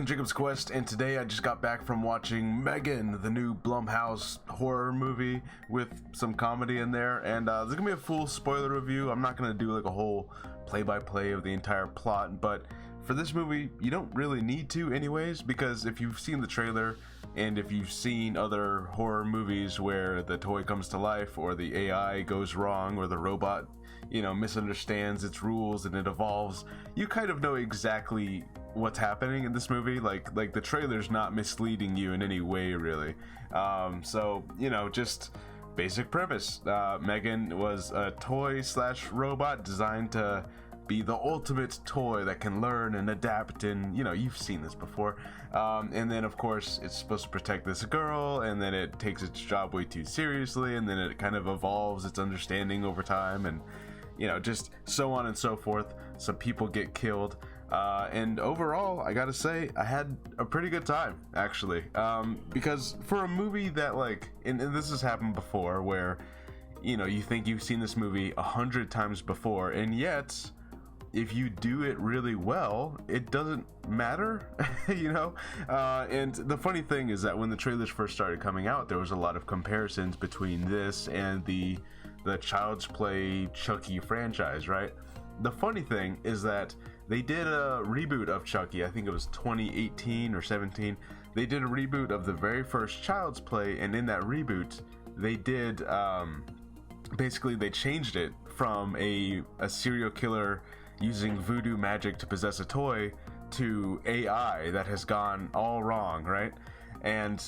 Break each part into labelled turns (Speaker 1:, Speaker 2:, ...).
Speaker 1: Jacob's Quest, and today I just got back from watching M3GAN, the new Blumhouse horror movie with some comedy in there, and there's gonna be a full spoiler review. I'm not gonna do like a whole play-by-play of the entire plot, but for this movie, you don't really need to anyways, because if you've seen the trailer, and if you've seen other horror movies where the toy comes to life, or the AI goes wrong, or the robot, misunderstands its rules and it evolves, you kind of know exactly what's happening in this movie. Like the trailer's not misleading you in any way, really. Just basic premise. M3GAN was a toy slash robot designed to be the ultimate toy that can learn and adapt, and you've seen this before. And then of course it's supposed to protect this girl, and then it takes its job way too seriously, and then it kind of evolves its understanding over time, and just so on and so forth. Some people get killed, and overall I gotta say I had a pretty good time, actually, because for a movie that and this has happened before, where you think you've seen this movie 100 times before, and yet if you do it really well, it doesn't matter. And the funny thing is that when the trailers first started coming out, there was a lot of comparisons between this and the Child's Play Chucky franchise, right? The funny thing is that they did a reboot of Chucky. I think it was 2018 or 17. They did a reboot of the very first Child's Play, and in that reboot they did basically they changed it from a serial killer using voodoo magic to possess a toy to AI that has gone all wrong, right? And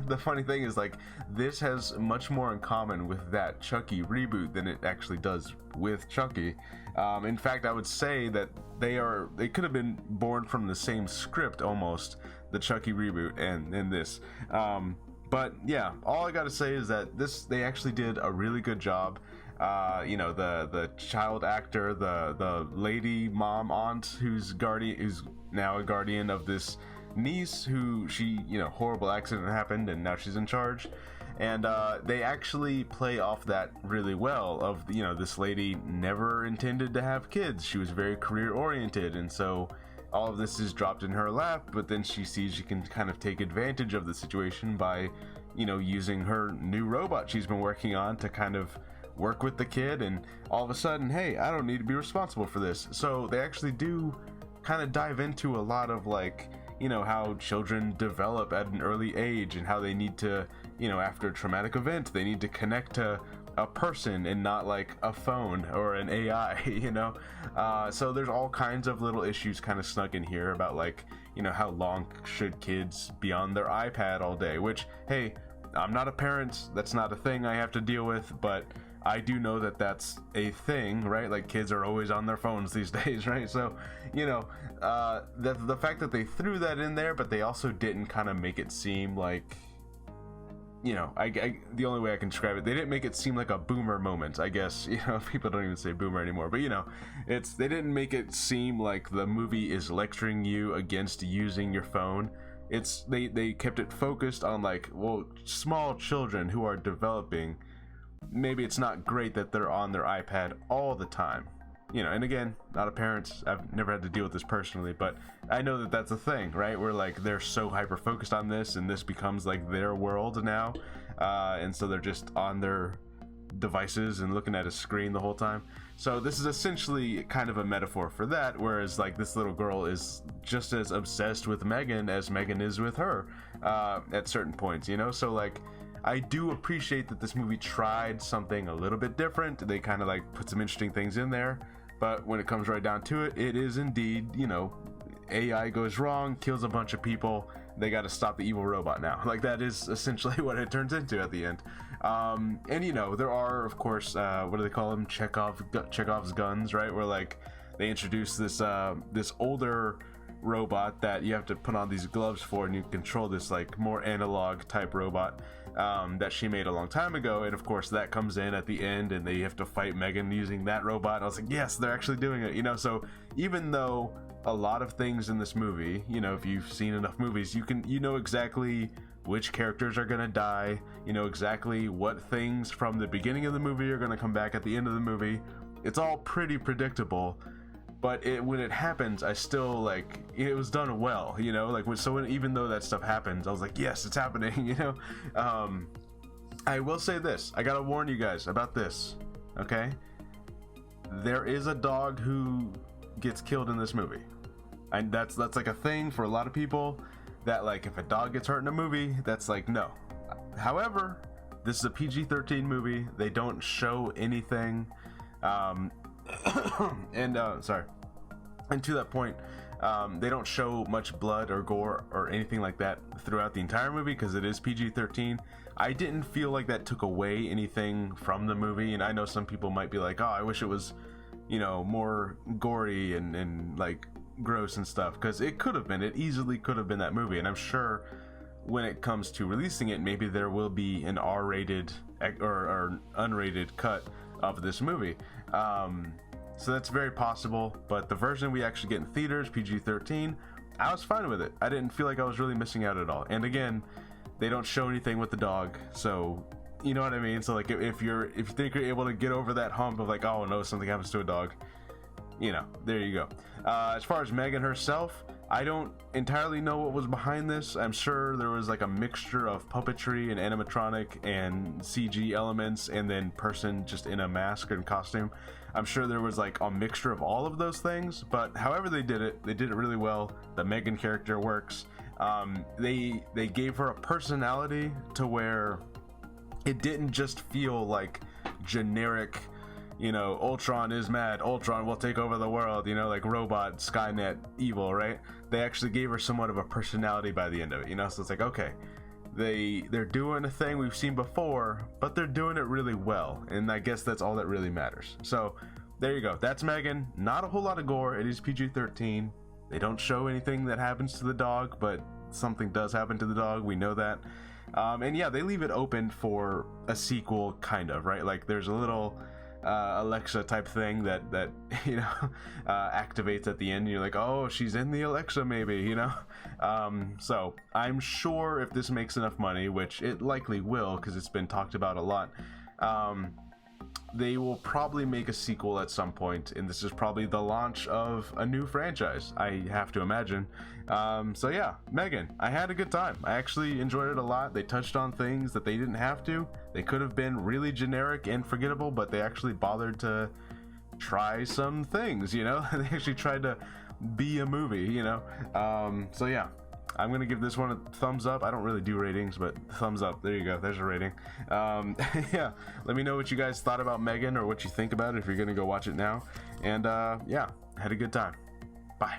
Speaker 1: the funny thing is, this has much more in common with that Chucky reboot than it actually does with Chucky. In fact, I would say that they could have been born from the same script almost, the Chucky reboot and this. But yeah, all I gotta say is that they actually did a really good job. The child actor, the lady mom aunt who's now a guardian of this niece who horrible accident happened and now she's in charge, and they actually play off that really well. Of this lady never intended to have kids. She was very career oriented, and so all of this is dropped in her lap, but then she sees she can kind of take advantage of the situation by using her new robot she's been working on to kind of work with the kid, and all of a sudden, hey, I don't need to be responsible for this. So they actually do kind of dive into a lot of how children develop at an early age, and how they need to, after a traumatic event, they need to connect to a person and not like a phone or an AI. So there's all kinds of little issues kind of snuck in here about how long should kids be on their iPad all day, which, hey, I'm not a parent, that's not a thing I have to deal with, but I do know that that's a thing, right? Kids are always on their phones these days, right? So, the fact that they threw that in there, but they also didn't kind of make it seem like, the only way I can describe it, they didn't make it seem like a boomer moment, I guess. People don't even say boomer anymore, but they didn't make it seem like the movie is lecturing you against using your phone. They kept it focused on small children who are developing. Maybe it's not great that they're on their iPad all the time, and again, not a parent, I've never had to deal with this personally, but I know that that's a thing, right? Where they're so hyper focused on this, and this becomes their world now, and so they're just on their devices and looking at a screen the whole time. So this is essentially kind of a metaphor for that, whereas this little girl is just as obsessed with M3GAN as M3GAN is with her at certain points, so I do appreciate that this movie tried something a little bit different. They kind of put some interesting things in there, but when it comes right down to it, it is indeed, AI goes wrong, kills a bunch of people, they got to stop the evil robot now. That is essentially what it turns into at the end. And there are, of course, what do they call them? Chekhov's guns, right? Where they introduce this older robot that you have to put on these gloves for, and you control this more analog type robot that she made a long time ago, and of course that comes in at the end, and they have to fight M3GAN using that robot. And I was like, yes, they're actually doing it. So even though a lot of things in this movie, if you've seen enough movies, you know exactly which characters are gonna die, exactly what things from the beginning of the movie are gonna come back at the end of the movie. It's all pretty predictable. but when it happens, I still like it was done well, you know, like even though that stuff happens, I was like, yes, it's happening, you know. I will say this, I gotta warn you guys about this, okay? There is a dog who gets killed in this movie, and that's like a thing for a lot of people, that like if a dog gets hurt in a movie, that's like no. However, this is a PG-13 movie. They don't show anything, and sorry, and to that point, they don't show much blood or gore or anything like that throughout the entire movie because it is PG-13. I didn't feel like that took away anything from the movie, and I know some people might be like, oh, I wish it was, you know, more gory and like gross and stuff, because it could have been, it easily could have been that movie. And I'm sure when it comes to releasing it, maybe there will be an R-rated or unrated cut of this movie, so that's very possible. But the version we actually get in theaters, PG-13, I was fine with it. I didn't feel like I was really missing out at all. And again, they don't show anything with the dog, so you know what I mean. So like if you think you're able to get over that hump of like, oh no, something happens to a dog, you know, there you go. As far as M3GAN herself, I don't entirely know what was behind this. I'm sure there was like a mixture of puppetry and animatronic and CG elements, and then person just in a mask and costume. I'm sure there was like a mixture of all of those things, but however they did it really well. The M3GAN character works. They gave her a personality to where it didn't just feel like generic, you know, Ultron is mad, Ultron will take over the world, you know, like robot, Skynet, evil, right? They actually gave her somewhat of a personality by the end of it, you know, so it's like, okay, they're doing a thing we've seen before, but they're doing it really well, and I guess that's all that really matters. So there you go, that's M3GAN. Not a whole lot of gore, it is PG-13. They don't show anything that happens to the dog, but something does happen to the dog, we know that. And yeah, they leave it open for a sequel, kind of, right? Like there's a little Alexa type thing that you know activates at the end, and you're like, oh, she's in the Alexa maybe, you know. So I'm sure if this makes enough money, which it likely will because it's been talked about a lot, they will probably make a sequel at some point, and this is probably the launch of a new franchise, I have to imagine. So yeah, M3GAN, I had a good time. I actually enjoyed it a lot. They touched on things that they didn't have to. They could have been really generic and forgettable, but they actually bothered to try some things, you know. They actually tried to be a movie, you know. So yeah, I'm gonna give this one a thumbs up. I don't really do ratings, but thumbs up. There you go, there's a rating. Yeah, let me know what you guys thought about M3GAN, or what you think about it if you're gonna go watch it now. And yeah, had a good time. Bye.